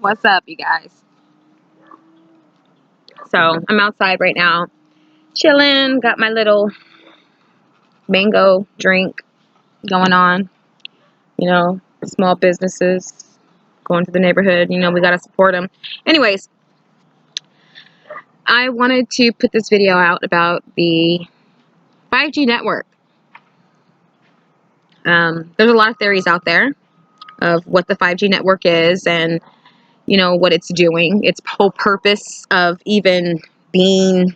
What's up, you guys? So I'm outside right now, chilling. Got my little mango drink going on. Small businesses going to the neighborhood. We gotta support them. Anyways, I wanted to put this video out about the 5G network. There's a lot of theories out there of what the 5G network is and what it's doing, its whole purpose of even being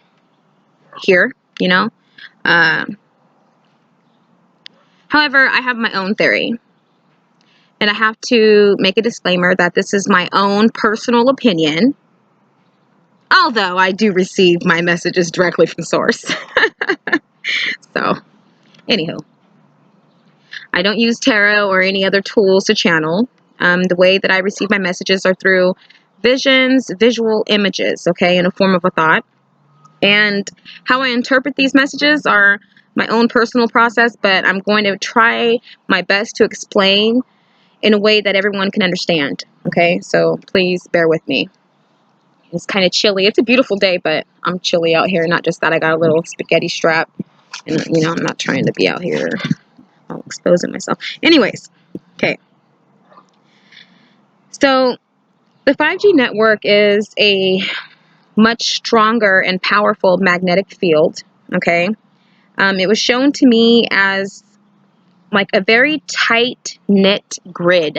here. Um, However, I have my own theory. And I have to make a disclaimer that this is my own personal opinion, although I do receive my messages directly from source. So, anywho, I don't use tarot or any other tools to channel. The way that I receive my messages are through visions, visual images, okay, in a form of a thought. And how I interpret these messages are my own personal process, but I'm going to try my best to explain in a way that everyone can understand. Okay, so please bear with me. It's kind of chilly. It's a beautiful day, but I'm chilly out here. Not just that, I got a little spaghetti strap, and I'm not trying to be out here all exposing myself. Anyways, okay. So the 5G network is a much stronger and powerful magnetic field. Okay, it was shown to me as like a very tight knit grid.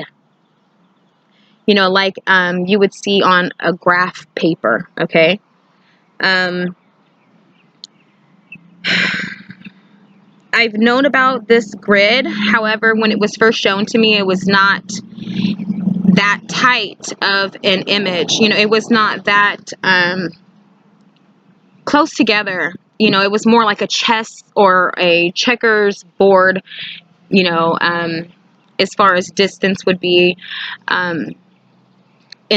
Like you would see on a graph paper, okay? I've known about this grid. However, when it was first shown to me, it was not that tight of an image. It was not that close together. It was more like a chess or a checkers board, as far as distance would be in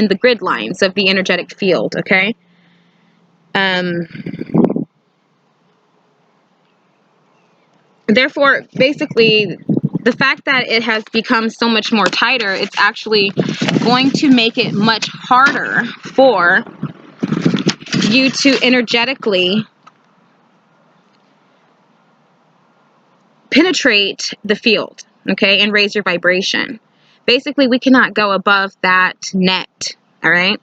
the grid lines of the energetic field, okay? Therefore, basically, the fact that it has become so much more tighter, it's actually going to make it much harder for you to energetically penetrate the field, okay, and raise your vibration. Basically, we cannot go above that net, all right?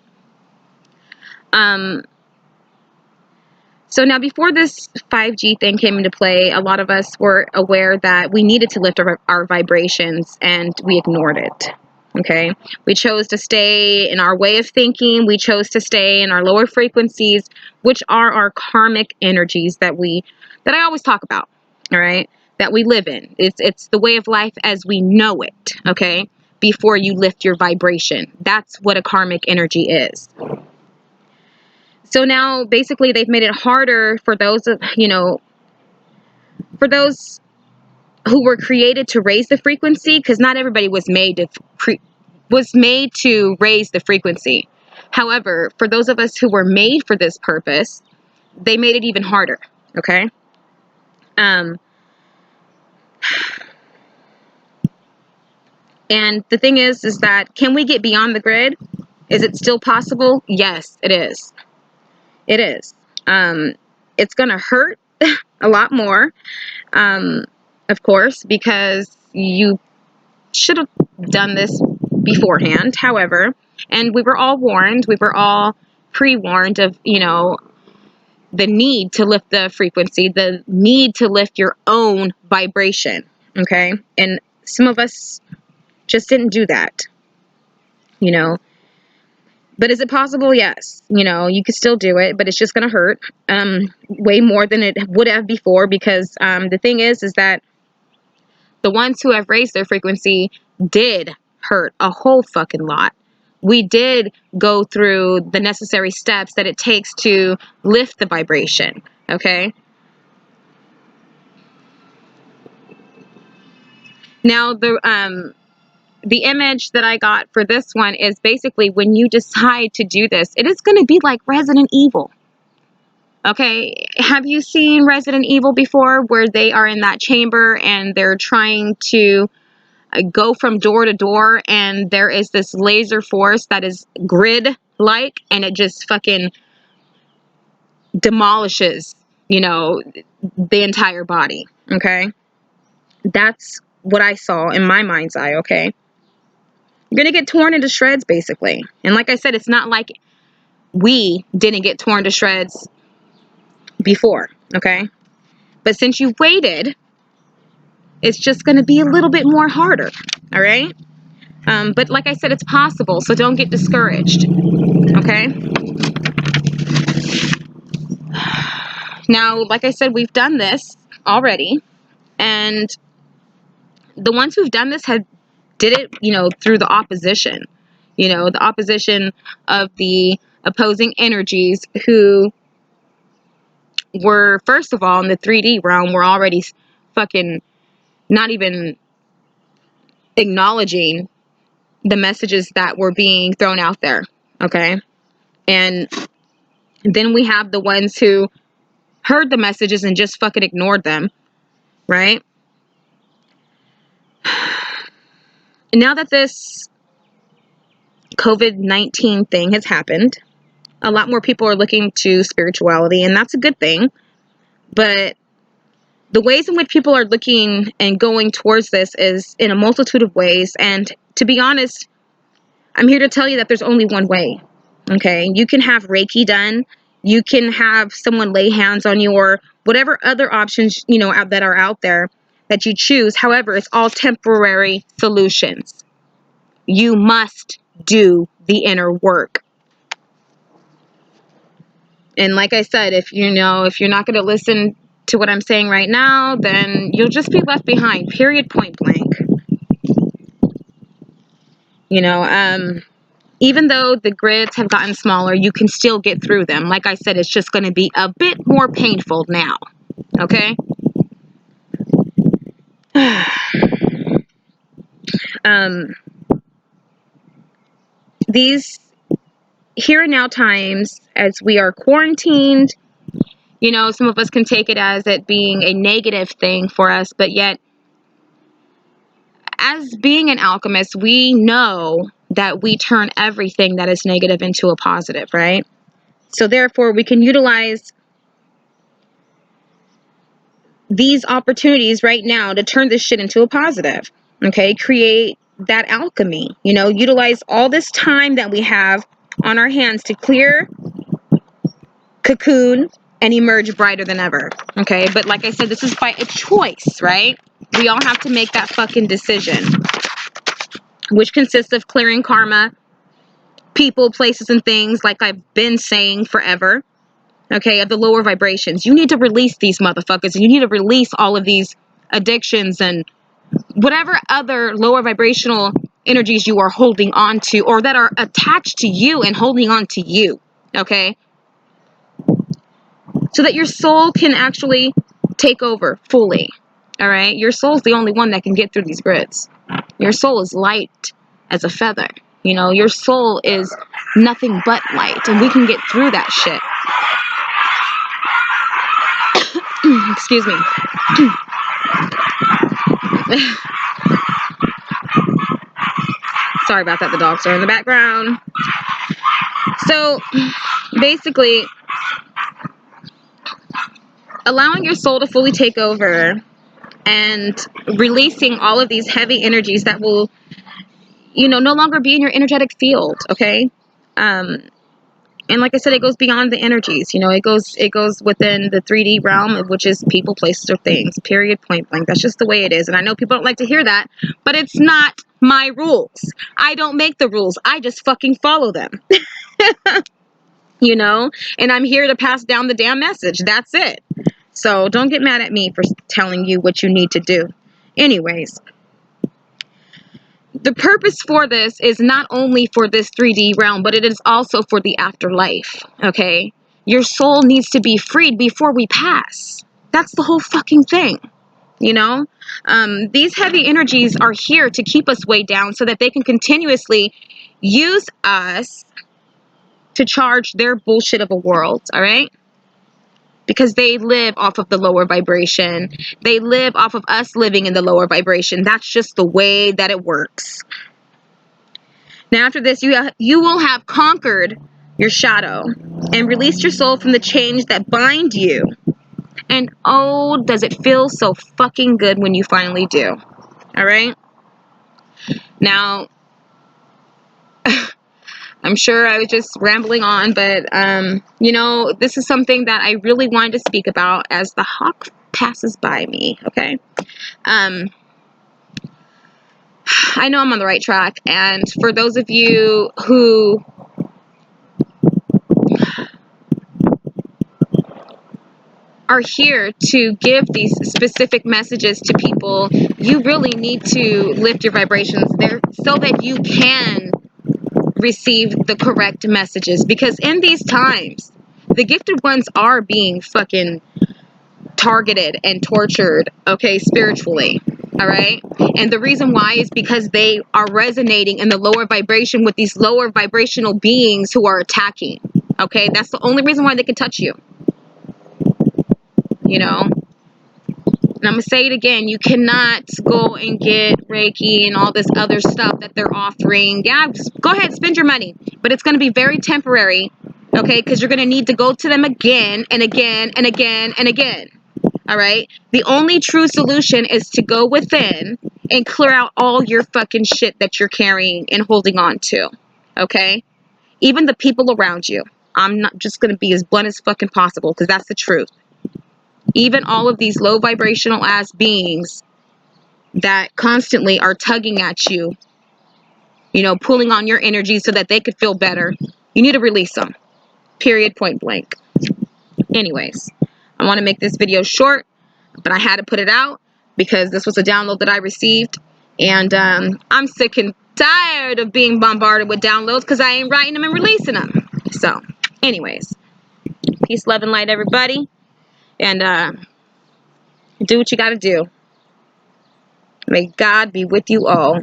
So now, before this 5G thing came into play, a lot of us were aware that we needed to lift our vibrations, and we ignored it. Okay, we chose to stay in our way of thinking. We chose to stay in our lower frequencies, which are our karmic energies that I always talk about. All right, that we live in. It's the way of life as we know it. Okay, before you lift your vibration, that's what a karmic energy is. So now, basically, they've made it harder for those, for those who were created to raise the frequency, because not everybody was made to raise the frequency. However, for those of us who were made for this purpose, they made it even harder. Okay. And the thing is that, can we get beyond the grid? Is it still possible? Yes, it is. It is. It's gonna hurt a lot more. Of course, because you should have done this beforehand. However, and we were all warned, we were all pre-warned of, the need to lift the frequency, the need to lift your own vibration. Okay. And some of us just didn't do that, But is it possible? Yes. You could still do it, but it's just going to hurt way more than it would have before, because the thing is that the ones who have raised their frequency did hurt a whole fucking lot. We did go through the necessary steps that it takes to lift the vibration, okay? Now, the image that I got for this one is basically, when you decide to do this, it is going to be like Resident Evil. Okay, have you seen Resident Evil before, where they are in that chamber and they're trying to go from door to door, and there is this laser force that is grid-like, and it just fucking demolishes, you know, the entire body, okay? That's what I saw in my mind's eye, okay? You're gonna get torn into shreds, basically. And like I said, it's not like we didn't get torn to shreds before, okay? But since you waited, it's just gonna be a little bit more harder, all right? But like I said, it's possible, so don't get discouraged, okay? Now, like I said, we've done this already, and the ones who've done this did it, you know, through the opposition, you know, the opposition of the opposing energies who were, first of all, in the 3D realm, were already fucking not even acknowledging the messages that were being thrown out there, okay? And then we have the ones who heard the messages and just fucking ignored them, right? Now that this COVID-19 thing has happened, a lot more people are looking to spirituality, and that's a good thing. But the ways in which people are looking and going towards this is in a multitude of ways. And to be honest, I'm here to tell you that there's only one way. Okay? You can have Reiki done. You can have someone lay hands on you, or whatever other options, you know, that are out there that you choose. However, it's all temporary solutions. You must do the inner work. And like I said, if you're not going to listen to what I'm saying right now, then you'll just be left behind, period, point blank. You know, even though the grids have gotten smaller, you can still get through them. Like I said, it's just going to be a bit more painful now. Okay? These here and now times, as we are quarantined, you know, some of us can take it as it being a negative thing for us, but yet, as being an alchemist, we know that we turn everything that is negative into a positive, right? So therefore, we can utilize these opportunities right now to turn this shit into a positive, okay? Create that alchemy, you know, utilize all this time that we have on our hands to clear, cocoon, and emerge brighter than ever, okay? But like I said, this is by a choice, right? We all have to make that fucking decision, which consists of clearing karma, people, places, and things, like I've been saying forever, okay, of the lower vibrations. You need to release these motherfuckers, and you need to release all of these addictions and whatever other lower vibrational energies you are holding on to, or that are attached to you and holding on to you, okay? So that your soul can actually take over fully, all right? Your soul's the only one that can get through these grids. Your soul is light as a feather. You know, your soul is nothing but light, and we can get through that shit. Excuse me. Sorry about that, the dogs are in the background. So, basically, allowing your soul to fully take over and releasing all of these heavy energies that will, you know, no longer be in your energetic field, okay? And like I said, it goes beyond the energies. You know, it goes within the 3D realm, which is people, places, or things. Period, point blank. That's just the way it is. And I know people don't like to hear that, but it's not my rules. I don't make the rules. I just fucking follow them. You know? And I'm here to pass down the damn message. That's it. So don't get mad at me for telling you what you need to do. Anyways, the purpose for this is not only for this 3D realm, but it is also for the afterlife, okay? Your soul needs to be freed before we pass. That's the whole fucking thing, you know? These heavy energies are here to keep us way down so that they can continuously use us to charge their bullshit of a world, all right? because they live off of the lower vibration. They live off of us living in the lower vibration. That's just the way that it works. Now, after this, you will have conquered your shadow and released your soul from the chains that bind you. And oh, does it feel so fucking good when you finally do. All right? Now, I'm sure I was just rambling on, but, you know, this is something that I really wanted to speak about as the hawk passes by me, okay? I know I'm on the right track, and for those of you who are here to give these specific messages to people, you really need to lift your vibrations there so that you can receive the correct messages, because in these times the gifted ones are being fucking targeted and tortured, okay, spiritually. All right, and the reason why is because they are resonating in the lower vibration with these lower vibrational beings who are attacking. Okay, that's the only reason why they can touch you, you know. And I'm gonna say it again, you cannot go and get Reiki and all this other stuff that they're offering. Yeah, just go ahead, spend your money, but it's gonna be very temporary, okay, because you're gonna need to go to them again and again and again and again. All right, the only true solution is to go within and clear out all your fucking shit that you're carrying and holding on to. Okay, even the people around you. I'm not just gonna be as blunt as fucking possible, because that's the truth. Even all of these low vibrational ass beings that constantly are tugging at you, you know, pulling on your energy so that they could feel better, you need to release them. Period, point blank. Anyways, I want to make this video short, but I had to put it out because this was a download that I received, and I'm sick and tired of being bombarded with downloads because I ain't writing them and releasing them. So anyways, peace, love, and light, everybody, and do what you got to do. May God be with you all.